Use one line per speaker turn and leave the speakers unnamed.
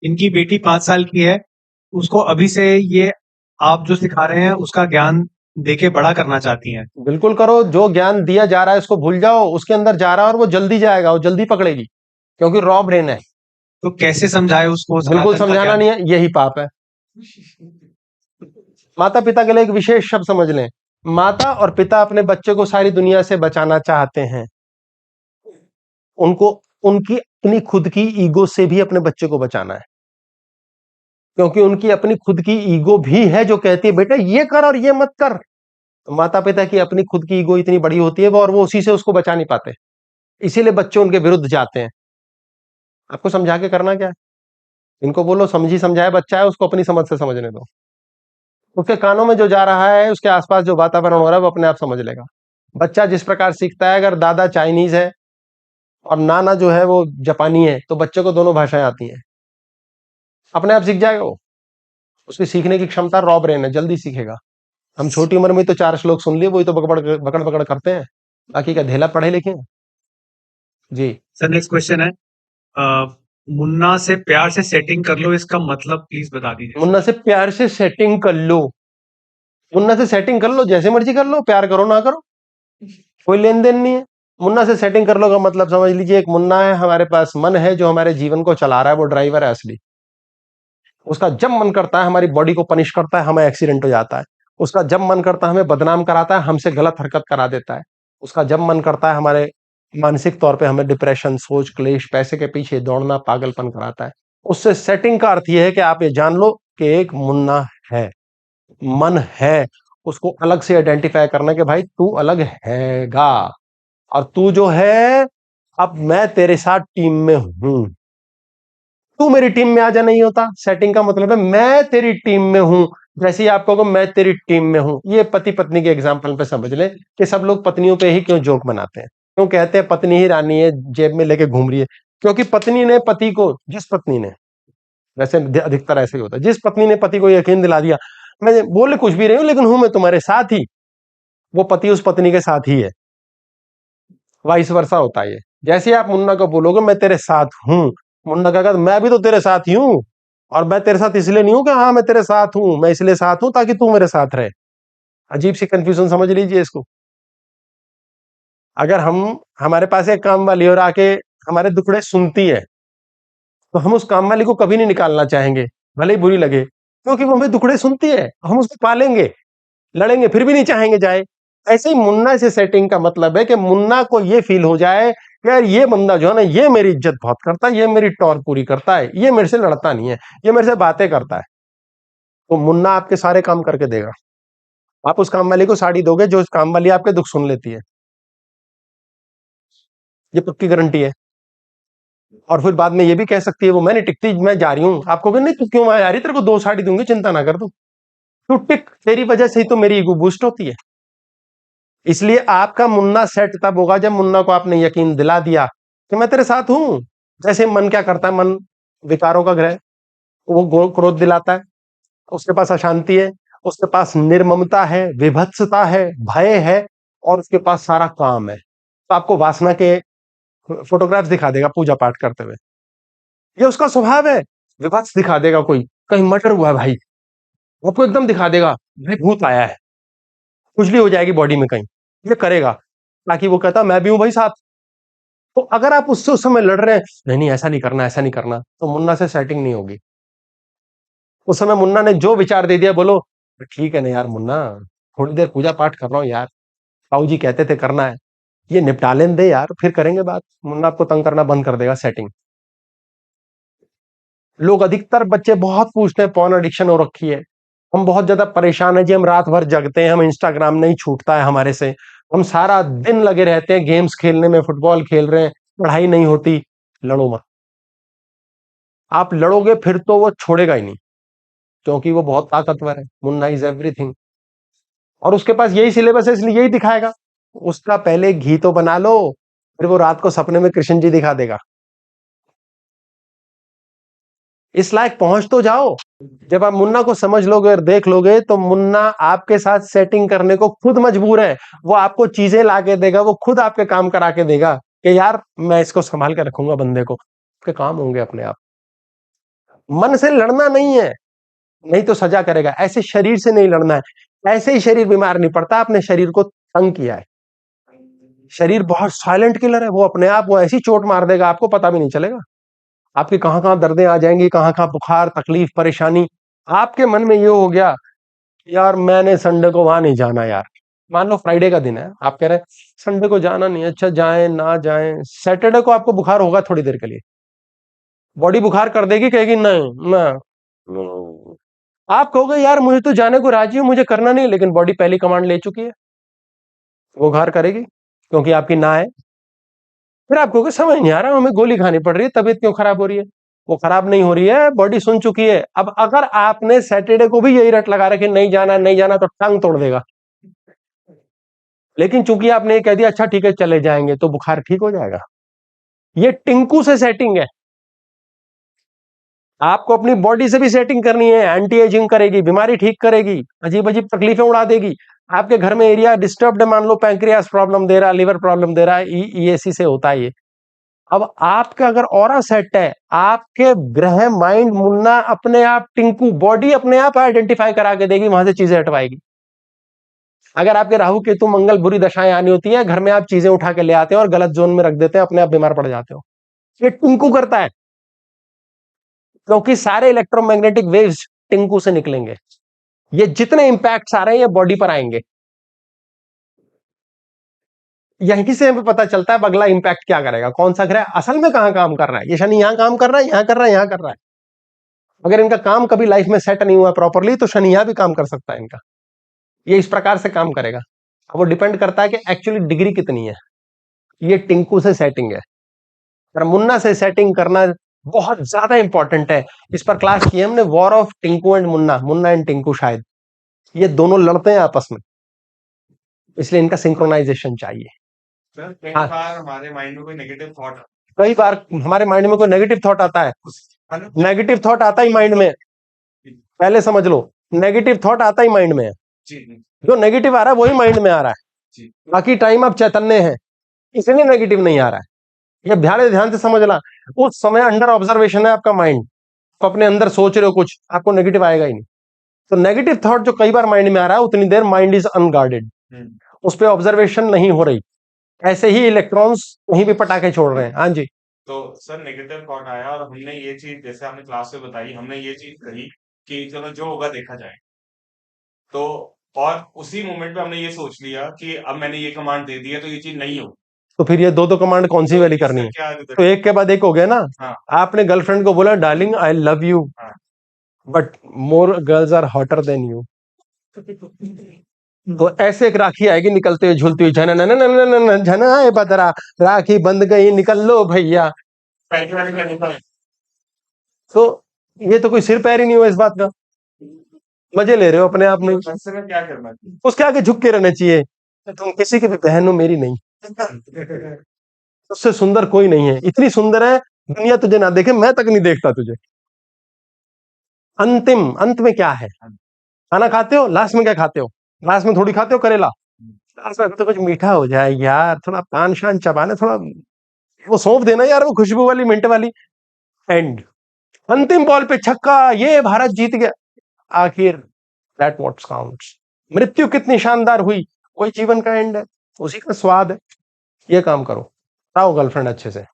इनकी बेटी 5 साल की है, उसको अभी से ये आप जो सिखा रहे हैं उसका ज्ञान देके बड़ा करना चाहती हैं।
बिल्कुल करो, जो ज्ञान दिया जा रहा है उसको भूल जाओ, उसके अंदर जा रहा है और वो जल्दी जाएगा, वो जल्दी पकड़ेगी, क्योंकि रॉ ब्रेन है।
तो कैसे समझाए उसको
बिल्कुल
सनातन का
समझाना
ज्ञान?
नहीं है, यही पाप है। माता पिता के लिए एक विशेष शब्द समझ लें, माता और पिता अपने बच्चे को सारी दुनिया से बचाना चाहते हैं। उनको उनकी अपनी खुद की ईगो से भी अपने बच्चे को बचाना है, क्योंकि उनकी अपनी खुद की ईगो भी है जो कहती है बेटा ये कर और ये मत कर। तो माता पिता की अपनी खुद की ईगो इतनी बड़ी होती है वो, और वो उसी से उसको बचा नहीं पाते, इसीलिए बच्चे उनके विरुद्ध जाते हैं। आपको समझा के करना क्या है? इनको बोलो समझी समझाए बच्चा है, उसको अपनी समझ से समझने दो। उसके कानों में जो जा रहा है, उसके आसपास जो वातावरण हो रहा है, वो अपने आप समझ लेगा। बच्चा जिस प्रकार सीखता है, अगर दादा चाइनीज है और नाना जो है वो जापानी है, तो बच्चे को दोनों भाषाएं आती हैं, अपने आप सीख जाएगा वो। उसकी सीखने की क्षमता रॉ ब्रेन है, जल्दी सीखेगा। हम छोटी उम्र में तो 4 श्लोक सुन लिए, वही तो बकबड़ बकड़ बकड़ करते हैं, बाकी का धेला पढ़े लिखे हैं। जी।
सर नेक्स्ट क्वेश्चन है, मुन्ना से प्यार से सेटिंग कर लो, इसका मतलब प्लीज बता दीजिए
मुन्ना
सर।
से प्यार से सेटिंग कर लो, मुन्ना से सेटिंग कर लो, जैसे मर्जी कर लो, प्यार करो ना करो, कोई लेन देन नहीं है। मुन्ना से सेटिंग कर लो का मतलब समझ लीजिए, एक मुन्ना है हमारे पास, मन है जो हमारे जीवन को चला रहा है, वो ड्राइवर है असली। उसका जब मन करता है हमारी बॉडी को पनिश करता है, हमें एक्सीडेंट हो जाता है। उसका जब मन करता है हमें बदनाम कराता है, हमसे गलत हरकत करा देता है। उसका जब मन करता है हमारे मानसिक तौर पे हमें डिप्रेशन, सोच, क्लेश, पैसे के पीछे दौड़ना, पागलपन कराता है। उससे सेटिंग का अर्थ यह है कि आप ये जान लो कि एक मुन्ना है, मन है, उसको अलग से आइडेंटिफाई करना कि भाई तू अलग हैगा, और तू जो है, अब मैं तेरे साथ टीम में हूं, तू मेरी टीम में आ जा, नहीं होता। सेटिंग का मतलब है मैं तेरी टीम में हूं, जैसे ही आप कहोगे मैं तेरी टीम में हूं। ये पति पत्नी के एग्जांपल पे समझ ले कि सब लोग पत्नियों पे ही क्यों जोक बनाते हैं, क्यों कहते हैं पत्नी ही रानी है, जेब में लेके घूम रही है। क्योंकि पत्नी ने पति को, जिस पत्नी ने, वैसे अधिकतर ऐसे ही होता है, जिस पत्नी ने पति को यकीन दिला दिया मैं बोले कुछ भी रही हूं लेकिन हूं मैं तुम्हारे साथ ही, वो पति उस पत्नी के साथ ही है। वाइस वर्सा होता है ये। जैसे आप मुन्ना को बोलोगे मैं तेरे साथ हूं, मुन्ना कहेगा मैं भी तो तेरे साथ ही हूं, और मैं तेरे साथ इसलिए नहीं हूं कि हाँ मैं तेरे साथ हूं, मैं इसलिए साथ हूं ताकि तू मेरे साथ रहे। अजीब सी कंफ्यूजन, समझ लीजिए इसको। अगर हम, हमारे पास एक काम वाली और आके हमारे दुखड़े सुनती है, तो हम उस काम वाली को कभी नहीं निकालना चाहेंगे, भले ही बुरी लगे, क्योंकि वो हमें दुखड़े सुनती है, हम उसको पालेंगे, लड़ेंगे, फिर भी नहीं चाहेंगे जाए। ऐसे ही मुन्ना से सेटिंग का मतलब है कि मुन्ना को ये फील हो जाए कि यार ये बंदा जो है ना, ये मेरी इज्जत बहुत करता है, ये मेरी टॉर पूरी करता है, ये मेरे से लड़ता नहीं है, ये मेरे से बातें करता है, तो मुन्ना आपके सारे काम करके देगा। आप उस काम वाली को साड़ी दोगे जो उस काम वाली आपके दुख सुन लेती है, ये पक्की गारंटी है। और फिर बाद में ये भी कह सकती है वो मैं नहीं टिकती, मैं जा रही हूं। आप कहोगे नहीं तू क्यों वहां जा रही, तेरे को 2 साड़ी दूंगी, चिंता ना कर तू, तू टिक, तेरी वजह से ही तो मेरी ईगो बूस्ट होती है। इसलिए आपका मुन्ना सेट तब होगा जब मुन्ना को आपने यकीन दिला दिया कि मैं तेरे साथ हूं। जैसे मन क्या करता है, मन विकारों का ग्रह, वो क्रोध दिलाता है, उसके पास अशांति है, उसके पास निर्ममता है, विभत्सता है, भय है, और उसके पास सारा काम है। तो आपको वासना के फोटोग्राफ्स दिखा देगा पूजा पाठ करते हुए, ये उसका स्वभाव है। विभत्स दिखा देगा, कोई कहीं मर्डर हुआ है भाई, आपको एकदम दिखा देगा भाई भूत आया है, खुजली हो जाएगी बॉडी में कहीं, ये करेगा, ताकि वो कहता मैं भी हूं भाई साथ। तो अगर आप उससे उस समय लड़ रहे हैं, नहीं नहीं ऐसा नहीं करना, ऐसा नहीं करना, तो मुन्ना से सेटिंग नहीं होगी। उस समय मुन्ना ने जो विचार दे दिया, बोलो ठीक है ना यार मुन्ना, थोड़ी देर पूजा पाठ कर रहा हूं यार, ताऊ जी कहते थे करना है, ये निपटा लेने दे यार, फिर करेंगे बात। मुन्ना आपको तंग करना बंद कर देगा, सेटिंग। लोग, अधिकतर बच्चे बहुत पूछते हैं, पॉर्न एडिक्शन हो रखी है, हम बहुत ज्यादा परेशान है जी, हम रात भर जगते हैं, हम इंस्टाग्राम नहीं छूटता है हमारे से, हम सारा दिन लगे रहते हैं गेम्स खेलने में, फुटबॉल खेल रहे हैं, पढ़ाई नहीं होती। लड़ो मत, आप लड़ोगे फिर तो वो छोड़ेगा ही नहीं, क्योंकि वो बहुत ताकतवर है, मुन्ना इज एवरीथिंग, और उसके पास यही सिलेबस है, इसलिए यही दिखाएगा। उसका पहले घी तो बना लो, फिर वो रात को सपने में कृष्ण जी दिखा देगा। इस लायक पहुंच तो जाओ। जब आप मुन्ना को समझ लोगे और देख लोगे, तो मुन्ना आपके साथ सेटिंग करने को खुद मजबूर है, वो आपको चीजें ला के देगा, वो खुद आपके काम करा के देगा कि यार मैं इसको संभाल के रखूंगा बंदे को, उसके काम होंगे अपने आप। मन से लड़ना नहीं है, नहीं तो सजा करेगा। ऐसे शरीर से नहीं लड़ना है, ऐसे ही शरीर बीमार नहीं पड़ता, आपने शरीर को तंग किया है। शरीर बहुत साइलेंट किलर है, वो अपने आप वो ऐसी चोट मार देगा, आपको पता भी नहीं चलेगा। आपकी कहां कहां दर्दें आ जाएंगी, कहां कहां बुखार, तकलीफ, परेशानी। आपके मन में ये हो गया, यार मैंने संडे को वहां नहीं जाना यार। मान लो फ्राइडे का दिन है, आप कह रहे हैं संडे को जाना नहीं, अच्छा जाएं ना जाएं। सैटरडे को आपको बुखार होगा थोड़ी देर के लिए, बॉडी बुखार कर देगी, कहेगी नहीं मैं, आप कहोगे यार मुझे तो जाने को राजी हूं, मुझे करना नहीं, लेकिन बॉडी पहली कमांड ले चुकी है, वो बुखार करेगी क्योंकि आपकी ना है। फिर आप कहोगे समझ नहीं आ रहा, हमें गोली खानी पड़ रही है, तबीयत क्यों खराब हो रही है। वो खराब नहीं हो रही है, बॉडी सुन चुकी है। अब अगर आपने सैटरडे को भी यही रट लगा रखे नहीं जाना नहीं जाना, तो टांग तोड़ देगा। लेकिन चूंकि आपने ये कह दिया अच्छा ठीक है चले जाएंगे, तो बुखार ठीक हो जाएगा। ये टिंकू से सेटिंग है। आपको अपनी बॉडी से भी सेटिंग करनी है, एंटी एजिंग करेगी, बीमारी ठीक करेगी, अजीब अजीब तकलीफें उड़ा देगी। आपके घर में एरिया डिस्टर्ब्ड है, मान लो पैंक्रियास प्रॉब्लम दे रहा है, लिवर प्रॉब्लम दे रहा है, ईएसी से होता है ये। अब आपका अगर ऑरा सेट है, आपके ग्रह माइंड मुन्ना अपने आप टिंकू बॉडी अपने आप आइडेंटिफाई करा के देगी, वहां से चीजें हटवाएगी। अगर आपके राहु केतु मंगल बुरी दशाएं आनी होती है, घर में आप चीजें उठा के ले आते हैं और गलत जोन में रख देते हैं, अपने आप बीमार पड़ जाते हो। ये टिंकू करता है, क्योंकि सारे इलेक्ट्रोमैग्नेटिक वेव्स टिंकू से निकलेंगे। ये जितने इंपैक्ट्स आ रहे हैं ये बॉडी पर आएंगे। यहीं से हमें पता चलता है अब अगला इंपैक्ट क्या करेगा, कौन सा ग्रह असल में कहां काम कर रहा है। ये शनि यहां काम कर रहा है, यहां कर रहा है, यहां कर रहा है। अगर इनका काम कभी लाइफ में सेट नहीं हुआ प्रॉपरली, तो शनि यहां भी काम कर सकता है इनका। ये इस प्रकार से काम करेगा। अब वो डिपेंड करता है कि एक्चुअली डिग्री कितनी है। ये टिंकू से सेटिंग है, पर मुन्ना से सेटिंग करना बहुत ज्यादा इंपॉर्टेंट है। इस पर क्लास की हमने, war of Tinku and Munna, Munna and Tinku. शायद ये दोनों लड़ते हैं आपस में, इसलिए इनका सिंक्रोनाइजेशन चाहिए।
सर कई
हाँ,
बार हमारे माइंड में कोई नेगेटिव थॉट
कई बार हमारे माइंड में कोई नेगेटिव थॉट आता है। नेगेटिव थॉट आता ही माइंड में, पहले समझ लो, नेगेटिव थॉट आता ही माइंड में है।
जी
जो नेगेटिव आ रहा है वही माइंड में आ रहा है,
जी
बाकी टाइम आप चैतन्य है, इसलिए नेगेटिव नहीं आ रहा है। ये ध्यान ध्यान से समझना। उस समय अंडर ऑब्जर्वेशन है आपका माइंड, आप अपने अंदर सोच रहे हो कुछ, आपको नेगेटिव आएगा ही नहीं। तो नेगेटिव थॉट जो कई बार माइंड में आ रहा है, उतनी देर माइंड इज अनगार्डेड, उस पर ऑब्जर्वेशन नहीं हो रही। ऐसे ही इलेक्ट्रॉन्स कहीं भी पटाखे छोड़ रहे हैं। हाँ जी,
तो सर नेगेटिव थॉट आया और हमने ये चीज जैसे आपने क्लास में बताई, हमने ये चीज कही कि चलो जो होगा देखा जाए, तो और उसी मोमेंट पे हमने ये सोच लिया कि अब मैंने ये कमांड दे दी है तो ये चीज नहीं होगी,
तो फिर ये दो दो कमांड कौन सी
तो
वाली
इसका
करनी है?
क्या
तो एक के बाद एक हो गया ना।
हाँ
आपने गर्लफ्रेंड को बोला डार्लिंग आई लव यू,
हाँ
but more girls are hotter than you. तो ऐसे एक राखी आएगी निकलते हुए झूलती हुई, झना झना है बदरा, राखी बंध गई निकल लो भैया।
पहली वाली का नहीं था।
तो ये तो कोई सिर पैर ही नहीं हुआ इस बात का, मजे ले रहे हो अपने आप में।
तो ऐसे में क्या करना चाहिए?
उसके आगे झुक के रहना चाहिए, तुम किसी की भी बहन हो, मेरी नहीं। उससे सुंदर कोई नहीं है, इतनी सुंदर है दुनिया तुझे ना देखे, मैं तक नहीं देखता तुझे। अंतिम अंत में क्या है? खाना खाते हो, लास्ट में क्या खाते हो? लास्ट में थोड़ी खाते हो करेला, लास्ट में तो कुछ मीठा हो जाए यार, थोड़ा पान शान चबाना, थोड़ा वो सौंप देना यार, वो खुशबू वाली मिंट वाली। एंड अंतिम बॉल पे छक्का, ये भारत जीत गया। आखिर दैट व्हाट काउंट्स। मृत्यु कितनी शानदार हुई, कोई जीवन का एंड है, उसी का स्वाद है। ये काम करो, आओ गर्लफ्रेंड अच्छे से।